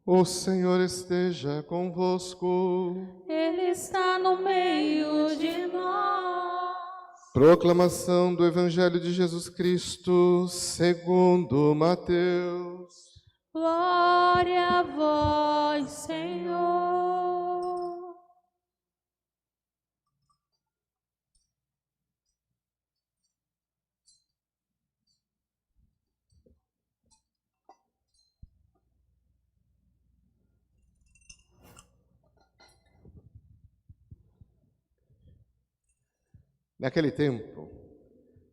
O Senhor esteja convosco. Ele está no meio de nós. Proclamação do Evangelho de Jesus Cristo, segundo Mateus. Glória a vós, Senhor. Naquele tempo,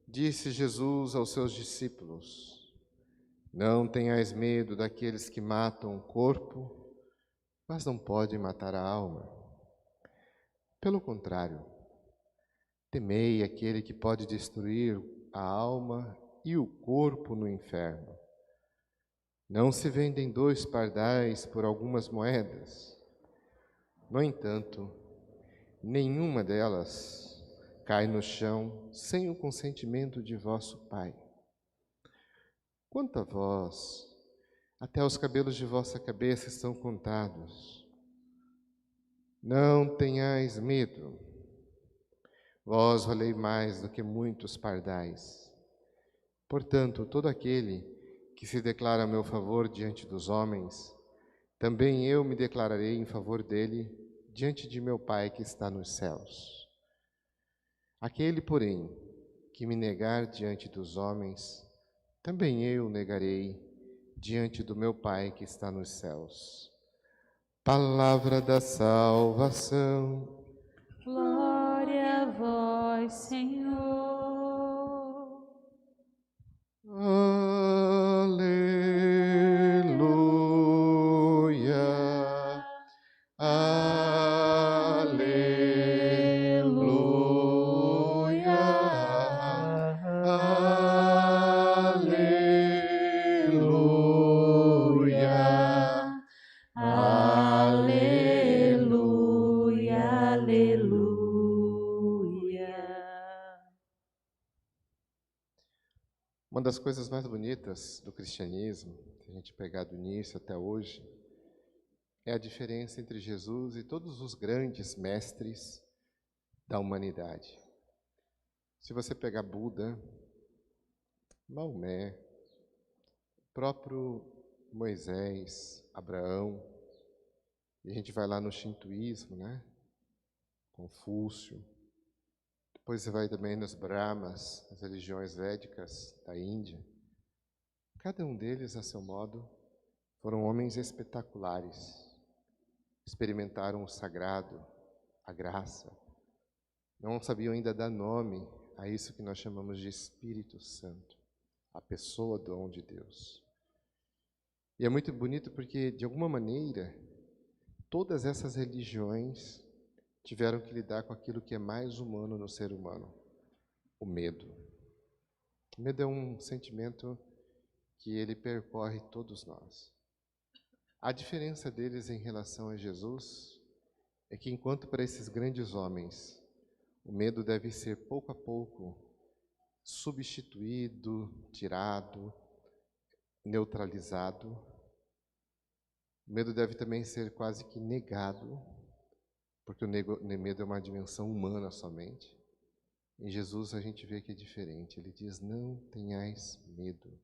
disse Jesus aos seus discípulos: Não tenhais medo daqueles que matam o corpo, mas não podem matar a alma. Pelo contrário, temei aquele que pode destruir a alma e o corpo no inferno. Não se vendem 2 pardais por algumas moedas. No entanto, nenhuma delas cai no chão sem o consentimento de vosso Pai. Quanto a vós, até os cabelos de vossa cabeça estão contados. Não tenhais medo. Vós valei mais do que muitos pardais. Portanto, todo aquele que se declara a meu favor diante dos homens, também eu me declararei em favor dele diante de meu Pai que está nos céus. Aquele, porém, que me negar diante dos homens, também eu negarei diante do meu Pai que está nos céus. Palavra da salvação. Glória a vós, Senhor. Aleluia. Aleluia. Aleluia. Aleluia, aleluia. Uma das coisas mais bonitas do cristianismo, se a gente pegar do início até hoje, é a diferença entre Jesus e todos os grandes mestres da humanidade. Se você pegar Buda, Maomé, próprio Moisés, Abraão, e a gente vai lá no Shintoísmo, né? Confúcio. Depois você vai também nos Brahmas, as religiões védicas da Índia. Cada um deles, a seu modo, foram homens espetaculares. Experimentaram o sagrado, a graça. Não sabiam ainda dar nome a isso que nós chamamos de Espírito Santo, a pessoa, dom de Deus. E é muito bonito porque, de alguma maneira, todas essas religiões tiveram que lidar com aquilo que é mais humano no ser humano, o medo. O medo é um sentimento que ele percorre todos nós. A diferença deles em relação a Jesus é que, enquanto para esses grandes homens o medo deve ser pouco a pouco substituído, tirado, neutralizado, o medo deve também ser quase que negado, porque o medo é uma dimensão humana somente. Em Jesus a gente vê que é diferente. Ele diz: não tenhais medo.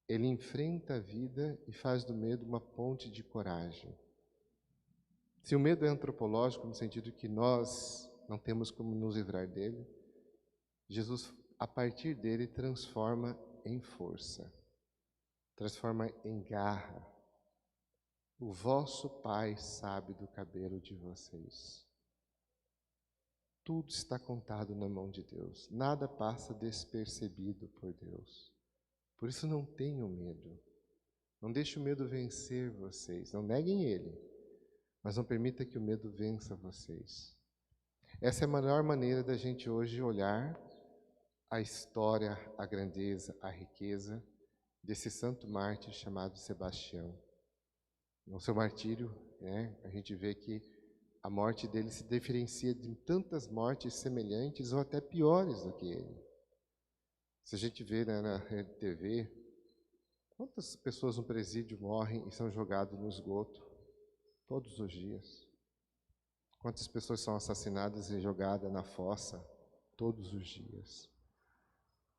Ele enfrenta a vida e faz do medo uma ponte de coragem. Se o medo é antropológico, no sentido que nós não temos como nos livrar dele, Jesus, a partir dele, transforma em força, transforma em garra. O vosso Pai sabe do cabelo de vocês. Tudo está contado na mão de Deus. Nada passa despercebido por Deus. Por isso não tenham medo. Não deixe o medo vencer vocês. Não neguem ele, mas não permita que o medo vença vocês. Essa é a melhor maneira da gente hoje olhar a história, a grandeza, a riqueza desse santo mártir chamado Sebastião. No seu martírio, a gente vê que a morte dele se diferencia de tantas mortes semelhantes ou até piores do que ele. Se a gente vê, né, na TV, Quantas pessoas no presídio morrem e são jogadas no esgoto todos os dias? Quantas pessoas são assassinadas e jogadas na fossa todos os dias?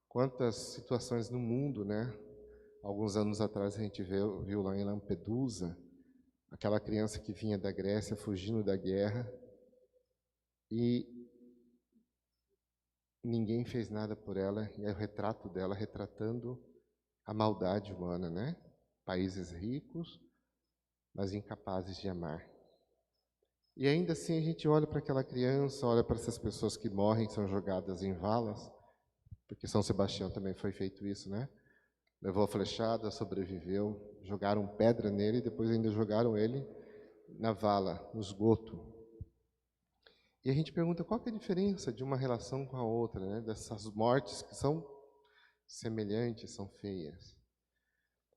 Quantas situações no mundo, né? Alguns anos atrás a gente viu lá em Lampedusa, aquela criança que vinha da Grécia fugindo da guerra e ninguém fez nada por ela, e é o retrato dela retratando a maldade humana, né? Países ricos, mas incapazes de amar. E ainda assim a gente olha para aquela criança, olha para essas pessoas que morrem, são jogadas em valas, porque São Sebastião também foi feito isso, né? Levou a flechada, sobreviveu, jogaram pedra nele e depois ainda jogaram ele na vala, no esgoto. E a gente pergunta qual que é a diferença de uma relação com a outra, né? Dessas mortes que são semelhantes, são feias.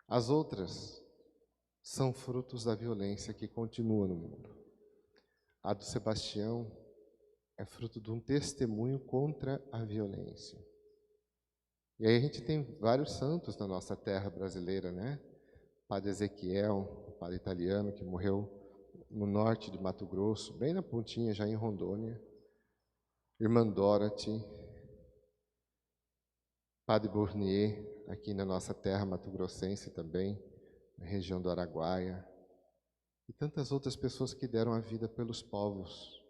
As outras são frutos da violência que continua no mundo. A do Sebastião é fruto de um testemunho contra a violência. E aí a gente tem vários santos na nossa terra brasileira, né? Padre Ezequiel, padre italiano, que morreu no norte de Mato Grosso, bem na pontinha, já em Rondônia. Irmã Dorothy, padre Bournier, aqui na nossa terra mato-grossense também, na região do Araguaia. E tantas outras pessoas que deram a vida pelos povos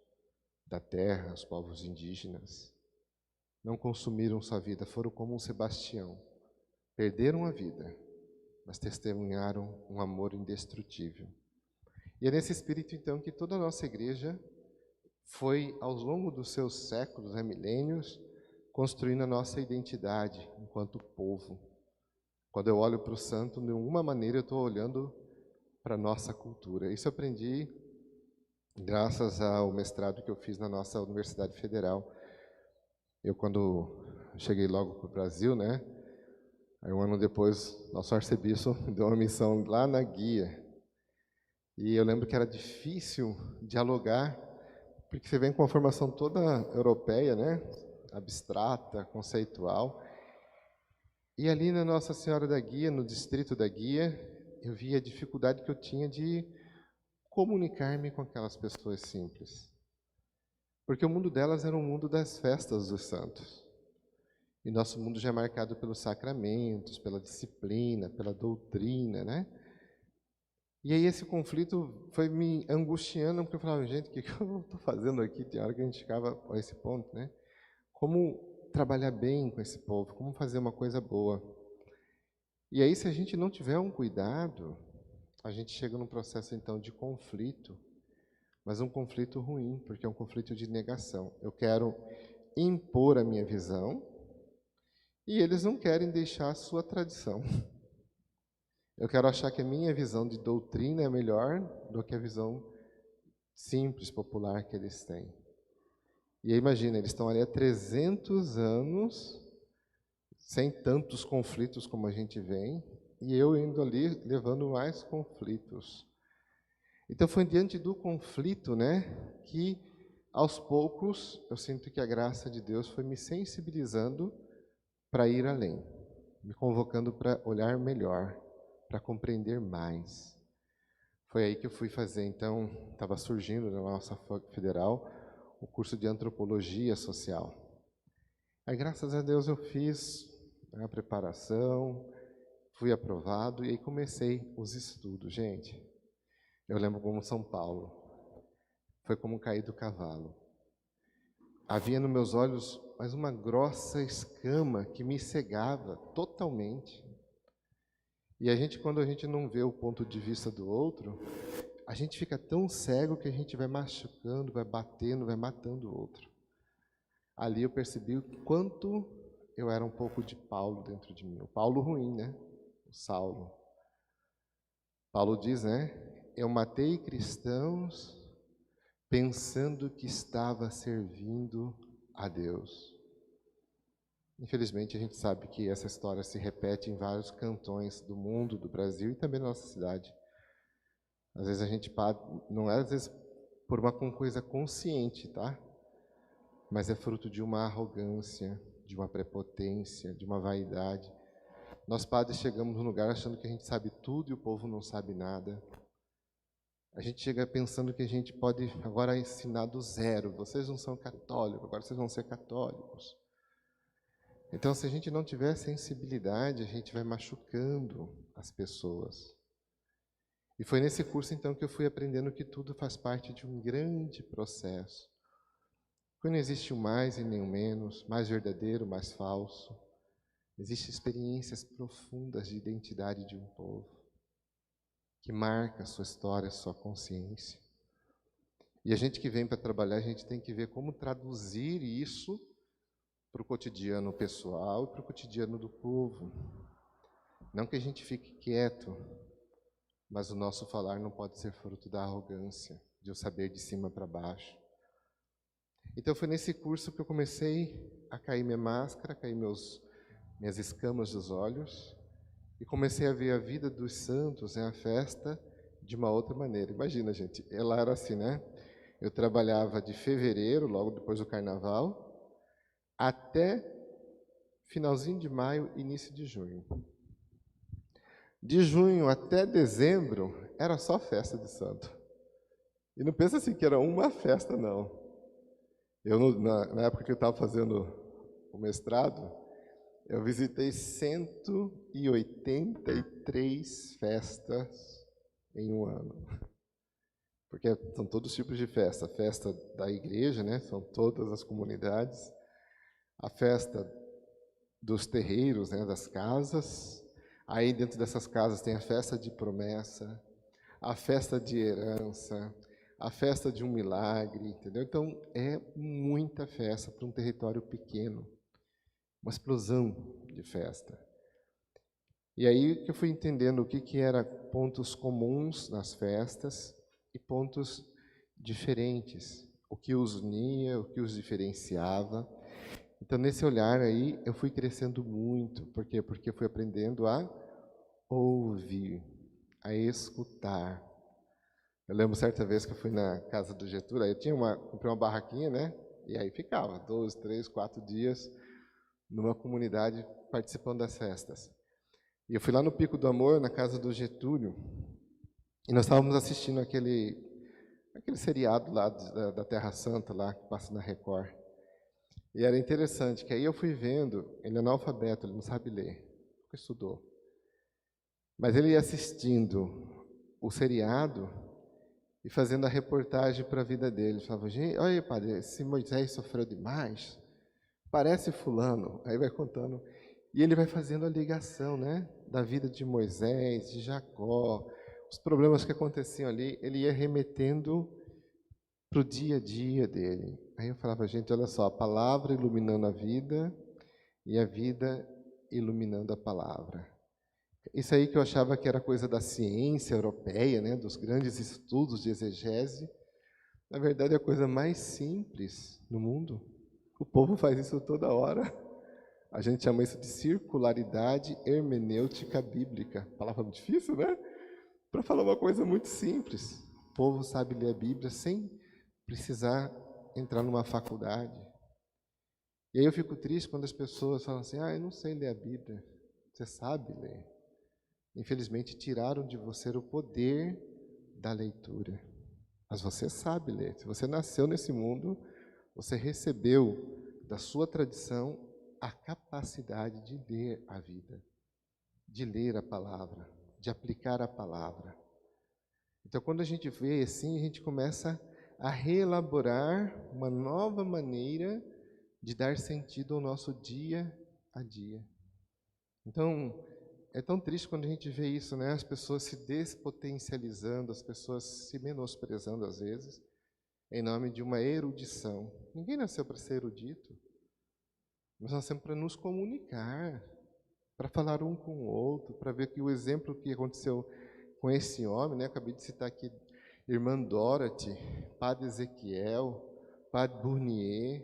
da terra, os povos indígenas. Não consumiram sua vida, foram como um Sebastião. Perderam a vida, mas testemunharam um amor indestrutível. E é nesse espírito, então, que toda a nossa igreja foi, ao longo dos seus séculos, milênios, construindo a nossa identidade enquanto povo. Quando eu olho para o santo, de alguma maneira eu estou olhando para a nossa cultura. Isso eu aprendi graças ao mestrado que eu fiz na nossa Universidade Federal. Eu, quando cheguei logo para o Brasil, né? Aí, um ano depois, nosso arcebispo deu uma missão lá na Guia. E eu lembro que era difícil dialogar, porque você vem com uma formação toda europeia, né? Abstrata, conceitual. E ali na Nossa Senhora da Guia, no distrito da Guia, eu vi a dificuldade que eu tinha de comunicar-me com aquelas pessoas simples. Porque o mundo delas era um mundo das festas dos santos. E nosso mundo já é marcado pelos sacramentos, pela disciplina, pela doutrina, né? E aí esse conflito foi me angustiando, porque eu falava, gente, o que eu estou fazendo aqui? Tem hora que a gente ficava a esse ponto, né? Como trabalhar bem com esse povo, como fazer uma coisa boa. E aí, se a gente não tiver um cuidado, a gente chega num processo, então, de conflito, mas um conflito ruim, porque é um conflito de negação. Eu quero impor a minha visão e eles não querem deixar a sua tradição. Eu quero achar que a minha visão de doutrina é melhor do que a visão simples, popular que eles têm. E aí, imagina, eles estão ali há 300 anos, sem tantos conflitos como a gente vem, e eu indo ali levando mais conflitos. Então foi diante do conflito, né, que aos poucos eu sinto que a graça de Deus foi me sensibilizando para ir além, me convocando para olhar melhor, para compreender mais. Foi aí que eu fui fazer, então, estava surgindo na nossa federal o curso de antropologia social. Aí, graças a Deus, eu fiz a preparação, fui aprovado e aí comecei os estudos. Gente, eu lembro como São Paulo, foi como cair do cavalo. Havia nos meus olhos mais uma grossa escama que me cegava totalmente. E a gente, quando a gente não vê o ponto de vista do outro, a gente fica tão cego que a gente vai machucando, vai batendo, vai matando o outro. Ali eu percebi o quanto eu era um pouco de Paulo dentro de mim. O Paulo ruim, né? O Saulo. Paulo diz, né? Eu matei cristãos pensando que estava servindo a Deus. Infelizmente, a gente sabe que essa história se repete em vários cantões do mundo, do Brasil e também na nossa cidade. Às vezes a gente não é às vezes por uma coisa consciente, tá? Mas é fruto de uma arrogância, de uma prepotência, de uma vaidade. Nós padres chegamos num lugar achando que a gente sabe tudo e o povo não sabe nada. A gente chega pensando que a gente pode agora ensinar do zero. Vocês não são católicos, agora vocês vão ser católicos. Então, se a gente não tiver sensibilidade, a gente vai machucando as pessoas. E foi nesse curso, então, que eu fui aprendendo que tudo faz parte de um grande processo. Que não existe o mais e nem o menos, mais verdadeiro, mais falso. Existem experiências profundas de identidade de um povo, que marca a sua história, a sua consciência. E a gente que vem para trabalhar, a gente tem que ver como traduzir isso para o cotidiano pessoal e para o cotidiano do povo. Não que a gente fique quieto, mas o nosso falar não pode ser fruto da arrogância, de eu saber de cima para baixo. Então foi nesse curso que eu comecei a cair minha máscara, cair minhas escamas dos olhos, e comecei a ver a vida dos santos, a festa, de uma outra maneira. Imagina, gente, ela era assim, né? Eu trabalhava de fevereiro, logo depois do carnaval, até finalzinho de maio, início de junho. De junho até dezembro, era só festa de santo. E não pensa assim que era uma festa, não. Eu, na época que eu estava fazendo o mestrado, eu visitei 183 festas em um ano. Porque são todos os tipos de festa. A festa da igreja, né? São todas as comunidades. A festa dos terreiros, né? Das casas. Aí dentro dessas casas tem a festa de promessa, a festa de herança, a festa de um milagre, entendeu? Então é muita festa para um território pequeno. Uma explosão de festa. E aí que eu fui entendendo o que era pontos comuns nas festas e pontos diferentes, o que os unia, o que os diferenciava. Então, nesse olhar aí, eu fui crescendo muito. Por quê? Porque eu fui aprendendo a ouvir, a escutar. Eu lembro certa vez que eu fui na casa do Getúlio, aí eu comprei uma barraquinha, né? E aí ficava 2, 3, 4 dias numa comunidade participando das festas. E eu fui lá no Pico do Amor, na casa do Getúlio, e nós estávamos assistindo aquele seriado lá da Terra Santa, lá que passa na Record. E era interessante, que aí eu fui vendo, ele é analfabeto, ele não sabe ler, nunca estudou. Mas ele ia assistindo o seriado e fazendo a reportagem para a vida dele. Ele falava, gente, olha, padre, esse Moisés sofreu demais, parece fulano. Aí vai contando. E ele vai fazendo a ligação, né, da vida de Moisés, de Jacó, os problemas que aconteciam ali, ele ia remetendo para o dia a dia dele. Aí eu falava, gente, olha só, a palavra iluminando a vida e a vida iluminando a palavra. Isso aí que eu achava que era coisa da ciência europeia, né, dos grandes estudos de exegese, na verdade é a coisa mais simples no mundo. O povo faz isso toda hora. A gente chama isso de circularidade hermenêutica bíblica. Palavra muito difícil, né? Para falar uma coisa muito simples. O povo sabe ler a Bíblia sem precisar entrar numa faculdade. E aí eu fico triste quando as pessoas falam assim, eu não sei ler a Bíblia. Você sabe ler. Infelizmente, tiraram de você o poder da leitura. Mas você sabe ler. Se você nasceu nesse mundo, você recebeu da sua tradição a capacidade de ler a vida, de ler a palavra, de aplicar a palavra. Então, quando a gente vê assim, a gente começa a reelaborar uma nova maneira de dar sentido ao nosso dia a dia. Então, é tão triste quando a gente vê isso, né? As pessoas se despotencializando, as pessoas se menosprezando às vezes, em nome de uma erudição. Ninguém nasceu para ser erudito. Nós nascemos para nos comunicar, para falar um com o outro, para ver que o exemplo que aconteceu com esse homem, né? Acabei de citar aqui, irmã Dorothy, padre Ezequiel, padre Bournier.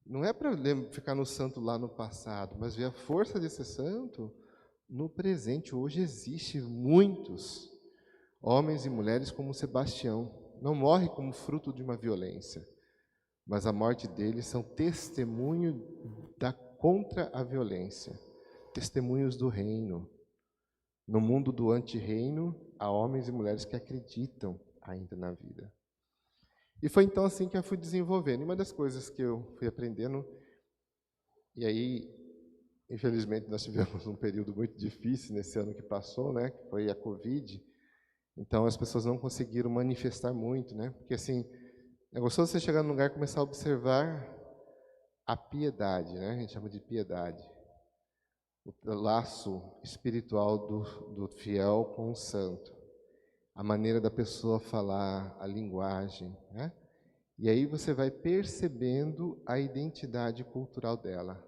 Não é para ficar no santo lá no passado, mas ver a força desse santo no presente. Hoje existe muitos homens e mulheres como Sebastião. Não morre como fruto de uma violência, mas a morte deles são testemunho contra a violência, testemunhos do reino. No mundo do anti-reino, há homens e mulheres que acreditam ainda na vida. E foi então assim que eu fui desenvolvendo. E uma das coisas que eu fui aprendendo, e aí, infelizmente, nós tivemos um período muito difícil nesse ano que passou, né, que foi a Covid. Então, as pessoas não conseguiram manifestar muito, né? Porque, assim, é gostoso você chegar num lugar e começar a observar a piedade, né? A gente chama de piedade. O laço espiritual do fiel com o santo. A maneira da pessoa falar, a linguagem, né? E aí você vai percebendo a identidade cultural dela.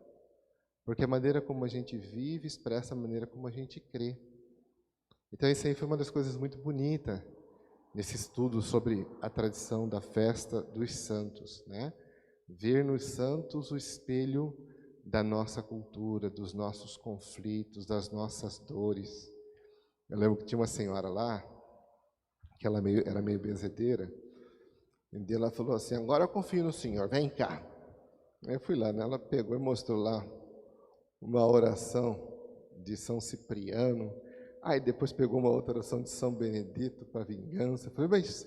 Porque a maneira como a gente vive expressa a maneira como a gente crê. Então, isso aí foi uma das coisas muito bonitas nesse estudo sobre a tradição da festa dos santos, né? Ver nos santos o espelho da nossa cultura, dos nossos conflitos, das nossas dores. Eu lembro que tinha uma senhora lá, que ela era meio benzedeira, e um dia ela falou assim: agora eu confio no Senhor, vem cá. Aí eu fui lá, né? Ela pegou e mostrou lá uma oração de São Cipriano. Aí depois pegou uma outra oração de São Benedito para vingança. Eu falei, mas,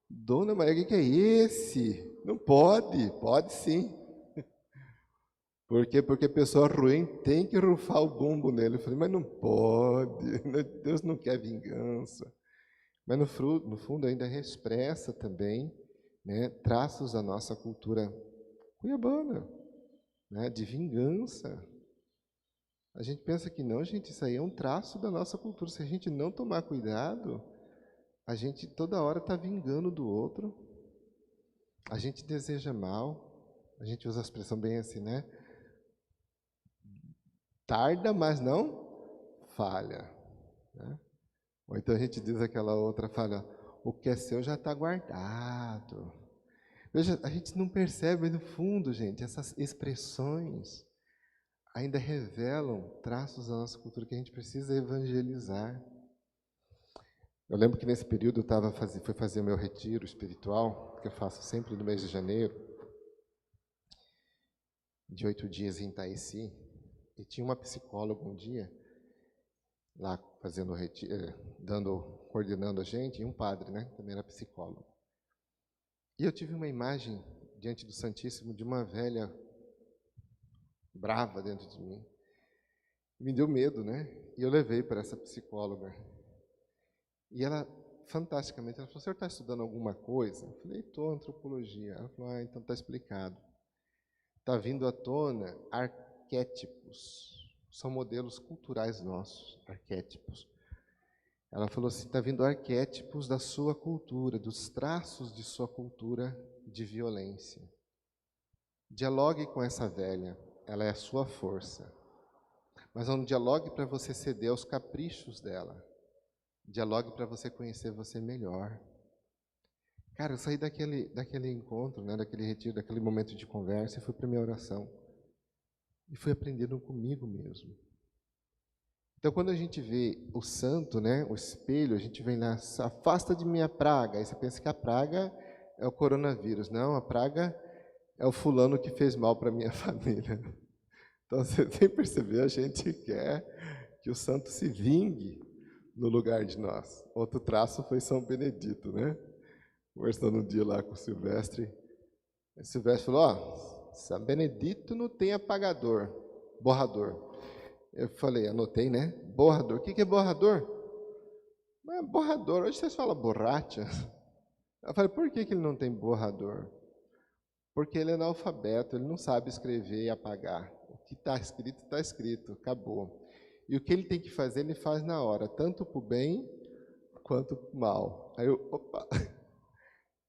Dona Maria, o que é esse? Não pode. Pode sim. Por quê? Porque pessoa ruim tem que rufar o bumbo nele. Eu falei, mas não pode. Deus não quer vingança. Mas no fundo ainda expressa também, né, traços da nossa cultura cuiabana, né, de vingança. A gente pensa que não, gente, isso aí é um traço da nossa cultura. Se a gente não tomar cuidado, a gente toda hora está vingando do outro. A gente deseja mal. A gente usa a expressão bem assim, né? Tarda, mas não falha. Né? Ou então a gente diz aquela outra falha, o que é seu já está guardado. Veja, a gente não percebe no fundo, gente, essas expressões ainda revelam traços da nossa cultura que a gente precisa evangelizar. Eu lembro que nesse período eu fui fazer meu retiro espiritual, que eu faço sempre no mês de janeiro, de 8 dias em Taeci, e tinha uma psicóloga um dia, lá fazendo o retiro, coordenando a gente, e um padre, né, também era psicólogo. E eu tive uma imagem diante do Santíssimo de uma velha brava dentro de mim. Me deu medo, né? E eu levei para essa psicóloga. E ela, fantasticamente, ela falou, o senhor está estudando alguma coisa? Eu falei, estou, antropologia. Ela falou, então está explicado. Está vindo à tona arquétipos. São modelos culturais nossos, arquétipos. Ela falou assim, está vindo arquétipos da sua cultura, dos traços de sua cultura de violência. Dialogue com essa velha, ela é a sua força. Mas não dialogue para você ceder aos caprichos dela. Dialogue para você conhecer você melhor. Cara, eu saí daquele encontro, né, daquele retiro, daquele momento de conversa e fui para a minha oração. E fui aprendendo comigo mesmo. Então, quando a gente vê o santo, né, o espelho, a gente vem lá, afasta de mim a praga. Aí você pensa que a praga é o coronavírus. Não, a praga é o fulano que fez mal para a minha família. Então, você tem que perceber, a gente quer que o santo se vingue no lugar de nós. Outro traço foi São Benedito, né? Conversando um dia lá com o Silvestre. O Silvestre falou, São Benedito não tem apagador, borrador. Eu falei, anotei, né? Borrador. O que é borrador? Borrador. Hoje vocês falam borracha. Eu falei, por que ele não tem borrador? Porque ele é analfabeto, ele não sabe escrever e apagar. O que está escrito, acabou. E o que ele tem que fazer, ele faz na hora, tanto para o bem quanto para o mal. Aí eu, opa!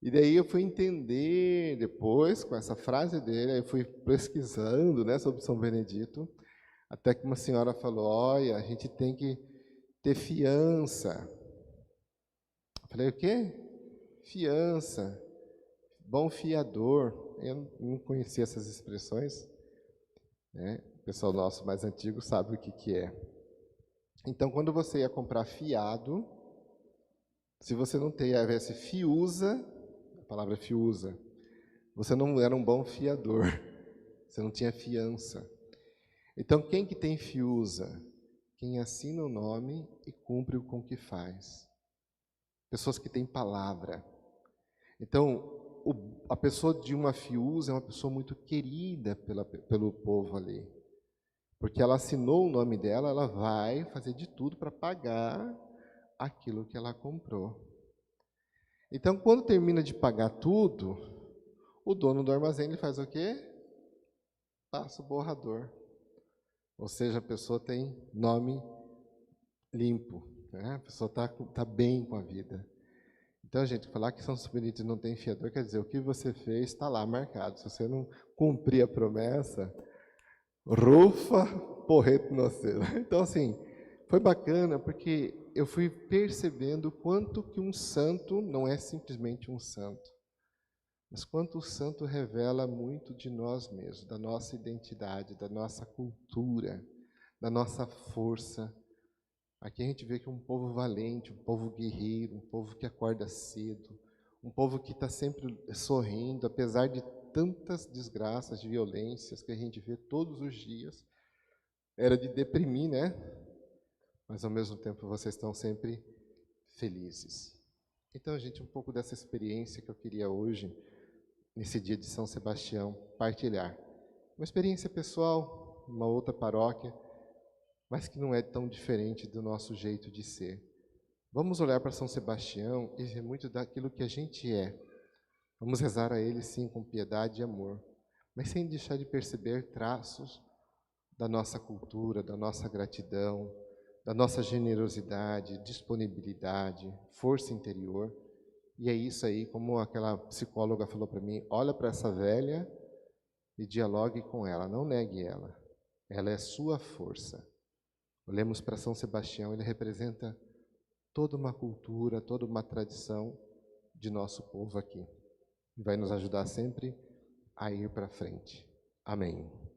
E daí eu fui entender depois, com essa frase dele, aí eu fui pesquisando, né, sobre São Benedito, até que uma senhora falou, olha, a gente tem que ter fiança. Eu falei, o quê? Fiança. Bom fiador. Eu não conhecia essas expressões, né? O pessoal nosso mais antigo sabe o que é. Então, quando você ia comprar fiado, se você não tivesse fiusa, a palavra fiusa, você não era um bom fiador, você não tinha fiança. Então, quem que tem fiuza? Quem assina o nome e cumpre o com que faz. Pessoas que têm palavra. Então, a pessoa de uma fiuza é uma pessoa muito querida pelo povo ali. Porque ela assinou o nome dela, ela vai fazer de tudo para pagar aquilo que ela comprou. Então, quando termina de pagar tudo, o dono do armazém ele faz o quê? Passa o borrador. Ou seja, a pessoa tem nome limpo, né? A pessoa tá bem com a vida. Então, gente, falar que São Benedito não tem fiador, quer dizer, o que você fez está lá marcado. Se você não cumprir a promessa, rufa, porreto no céu. Então, assim, foi bacana porque eu fui percebendo quanto que um santo não é simplesmente um santo, mas quanto o santo revela muito de nós mesmos, da nossa identidade, da nossa cultura, da nossa força. Aqui a gente vê que é um povo valente, um povo guerreiro, um povo que acorda cedo, um povo que está sempre sorrindo, apesar de tantas desgraças, de violências que a gente vê todos os dias. Era de deprimir, né? Mas ao mesmo tempo vocês estão sempre felizes. Então, gente, um pouco dessa experiência que eu queria hoje, nesse dia de São Sebastião, partilhar. Uma experiência pessoal, uma outra paróquia, mas que não é tão diferente do nosso jeito de ser. Vamos olhar para São Sebastião e ver muito daquilo que a gente é. Vamos rezar a ele, sim, com piedade e amor, mas sem deixar de perceber traços da nossa cultura, da nossa gratidão, da nossa generosidade, disponibilidade, força interior. E é isso aí, como aquela psicóloga falou para mim, olha para essa velha e dialogue com ela, não negue ela. Ela é sua força. Olhemos para São Sebastião, ele representa toda uma cultura, toda uma tradição de nosso povo aqui. Vai nos ajudar sempre a ir para frente. Amém.